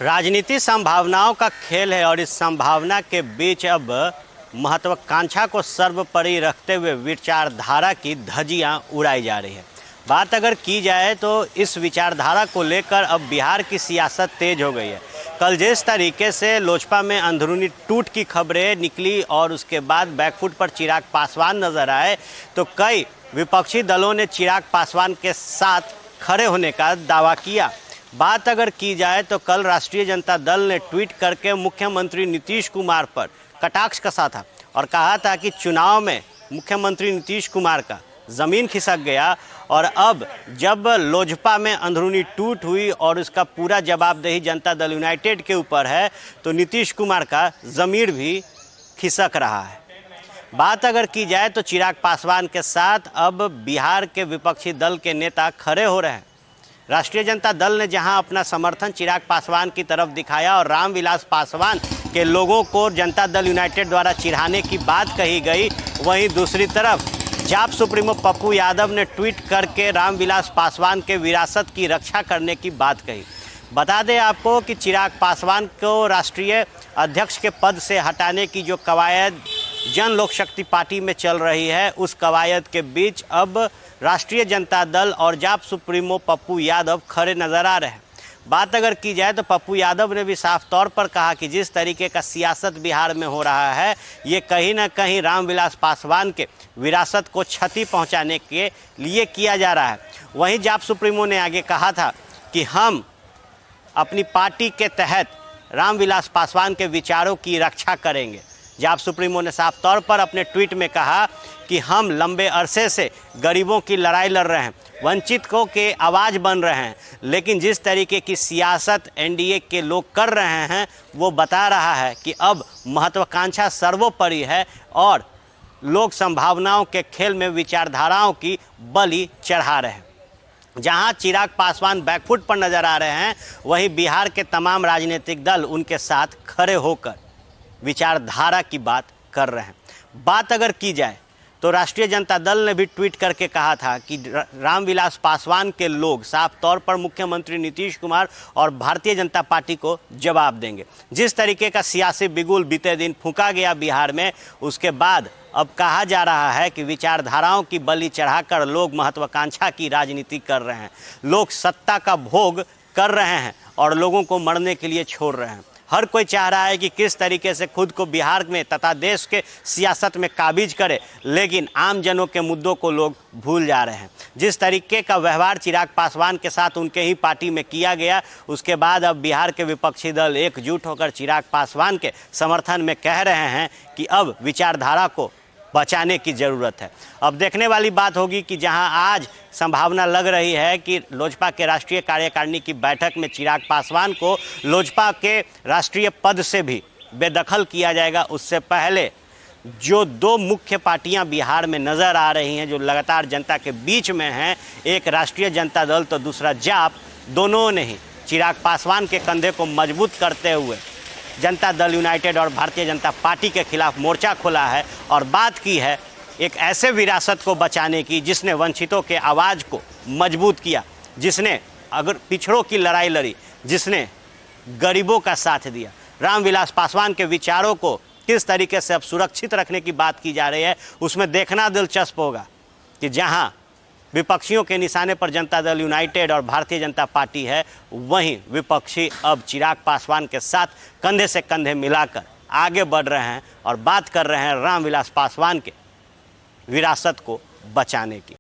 राजनीति संभावनाओं का खेल है और इस संभावना के बीच अब महत्वाकांक्षा को सर्वोपरि रखते हुए विचारधारा की धज्जियां उड़ाई जा रही है। बात अगर की जाए तो इस विचारधारा को लेकर अब बिहार की सियासत तेज हो गई है। कल जिस तरीके से लोजपा में अंदरूनी टूट की खबरें निकली और उसके बाद बैकफुट पर चिराग पासवान नजर आए, तो कई विपक्षी दलों ने चिराग पासवान के साथ खड़े होने का दावा किया। बात अगर की जाए तो कल राष्ट्रीय जनता दल ने ट्वीट करके मुख्यमंत्री नीतीश कुमार पर कटाक्ष कसा था और कहा था कि चुनाव में मुख्यमंत्री नीतीश कुमार का ज़मीन खिसक गया और अब जब लोजपा में अंदरूनी टूट हुई और उसका पूरा जवाबदेही जनता दल यूनाइटेड के ऊपर है, तो नीतीश कुमार का ज़मीर भी खिसक रहा है। बात अगर की जाए तो चिराग पासवान के साथ अब बिहार के विपक्षी दल के नेता खड़े हो रहे हैं। राष्ट्रीय जनता दल ने जहां अपना समर्थन चिराग पासवान की तरफ दिखाया और रामविलास पासवान के लोगों को जनता दल यूनाइटेड द्वारा चिढ़ाने की बात कही गई, वहीं दूसरी तरफ जाप सुप्रीमो पप्पू यादव ने ट्वीट करके रामविलास पासवान के विरासत की रक्षा करने की बात कही। बता दें आपको कि चिराग पासवान को राष्ट्रीय अध्यक्ष के पद से हटाने की जो कवायद जन लोक शक्ति पार्टी में चल रही है, उस कवायद के बीच अब राष्ट्रीय जनता दल और जाप सुप्रीमो पप्पू यादव खड़े नजर आ रहे हैं। बात अगर की जाए तो पप्पू यादव ने भी साफ तौर पर कहा कि जिस तरीके का सियासत बिहार में हो रहा है, ये कहीं ना कहीं रामविलास पासवान के विरासत को क्षति पहुंचाने के लिए किया जा रहा है। वहीं जाप सुप्रीमो ने आगे कहा था कि हम अपनी पार्टी के तहत रामविलास पासवान के विचारों की रक्षा करेंगे। जाप सुप्रीमो ने साफ तौर पर अपने ट्वीट में कहा कि हम लंबे अरसे से गरीबों की लड़ाई लड़ रहे हैं, वंचितों के आवाज़ बन रहे हैं, लेकिन जिस तरीके की सियासत एनडीए के लोग कर रहे हैं, वो बता रहा है कि अब महत्वाकांक्षा सर्वोपरि है और लोग संभावनाओं के खेल में विचारधाराओं की बलि चढ़ा रहे हैं। जहां चिराग पासवान बैकफुट पर नजर आ रहे हैं, वहीं बिहार के तमाम राजनीतिक दल उनके साथ खड़े होकर विचारधारा की बात कर रहे हैं। बात अगर की जाए तो राष्ट्रीय जनता दल ने भी ट्वीट करके कहा था कि रामविलास पासवान के लोग साफ तौर पर मुख्यमंत्री नीतीश कुमार और भारतीय जनता पार्टी को जवाब देंगे। जिस तरीके का सियासी बिगुल बीते दिन फूंका गया बिहार में, उसके बाद अब कहा जा रहा है कि विचारधाराओं की बलि चढ़ाकर लोग महत्वाकांक्षा की राजनीति कर रहे हैं, लोग सत्ता का भोग कर रहे हैं और लोगों को मरने के लिए छोड़ रहे हैं। हर कोई चाह रहा है कि किस तरीके से खुद को बिहार में तथा देश के सियासत में काबिज करे, लेकिन आम जनों के मुद्दों को लोग भूल जा रहे हैं। जिस तरीके का व्यवहार चिराग पासवान के साथ उनके ही पार्टी में किया गया, उसके बाद अब बिहार के विपक्षी दल एकजुट होकर चिराग पासवान के समर्थन में कह रहे हैं कि अब विचारधारा को बचाने की ज़रूरत है। अब देखने वाली बात होगी कि जहां आज संभावना लग रही है कि लोजपा के राष्ट्रीय कार्यकारिणी की बैठक में चिराग पासवान को लोजपा के राष्ट्रीय पद से भी बेदखल किया जाएगा, उससे पहले जो दो मुख्य पार्टियां बिहार में नज़र आ रही हैं, जो लगातार जनता के बीच में हैं, एक राष्ट्रीय जनता दल तो दूसरा जाप, दोनों ने ही चिराग पासवान के कंधे को मजबूत करते हुए जनता दल यूनाइटेड और भारतीय जनता पार्टी के खिलाफ मोर्चा खोला है और बात की है एक ऐसे विरासत को बचाने की जिसने वंचितों के आवाज़ को मजबूत किया, जिसने अगर पिछड़ों की लड़ाई लड़ी, जिसने गरीबों का साथ दिया। रामविलास पासवान के विचारों को किस तरीके से अब सुरक्षित रखने की बात की जा रही है, उसमें देखना दिलचस्प होगा कि जहां विपक्षियों के निशाने पर जनता दल यूनाइटेड और भारतीय जनता पार्टी है, वहीं विपक्षी अब चिराग पासवान के साथ कंधे से कंधे मिलाकर आगे बढ़ रहे हैं और बात कर रहे हैं रामविलास पासवान के विरासत को बचाने की।